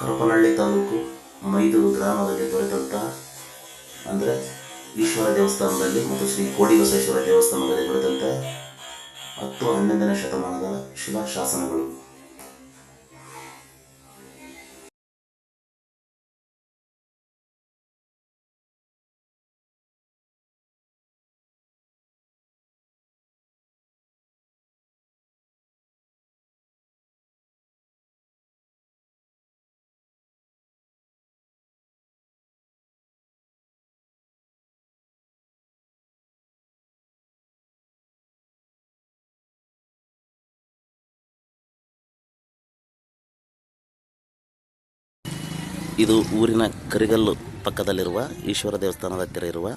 ಹರಪನಹಳ್ಳಿ ತಾಲೂಕು ಮೈದೂರು ಗ್ರಾಮದಲ್ಲಿ ದೊರೆತಂಥ ಅಂದರೆ ಈಶ್ವರ ದೇವಸ್ಥಾನದಲ್ಲಿ ಮತ್ತು ಶ್ರೀ ಕೋಡಿಬಸವೇಶ್ವರ ದೇವಸ್ಥಾನದಲ್ಲಿ ದೊರೆತಂಥ 10-11ನೇ ಶತಮಾನದ ಶಿಲಾಶಾಸನಗಳು. ಇದು ಊರಿನ ಕರಿಗಲ್ಲು ಪಕ್ಕದಲ್ಲಿರುವ ಈಶ್ವರ ದೇವಸ್ಥಾನದ ಹತ್ತಿರ ಇರುವ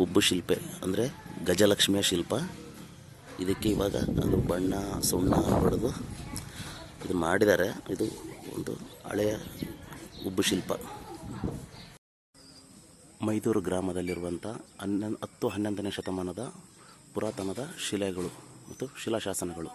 ಉಬ್ಬು ಶಿಲ್ಪೆ ಅಂದರೆ ಗಜಲಕ್ಷ್ಮಿಯ ಶಿಲ್ಪ. ಇದಕ್ಕೆ ಇವಾಗ ಅದು ಬಣ್ಣ ಸುಣ್ಣ ಹೊಡೆದು ಇದು ಮಾಡಿದ್ದಾರೆ. ಇದು ಒಂದು ಹಳೆಯ ಉಬ್ಬು ಶಿಲ್ಪ. ಮೈದೂರು ಗ್ರಾಮದಲ್ಲಿರುವಂಥ 10-11ನೇ ಶತಮಾನದ ಪುರಾತನದ ಶಿಲೆಗಳು ಮತ್ತು ಶಿಲಾಶಾಸನಗಳು.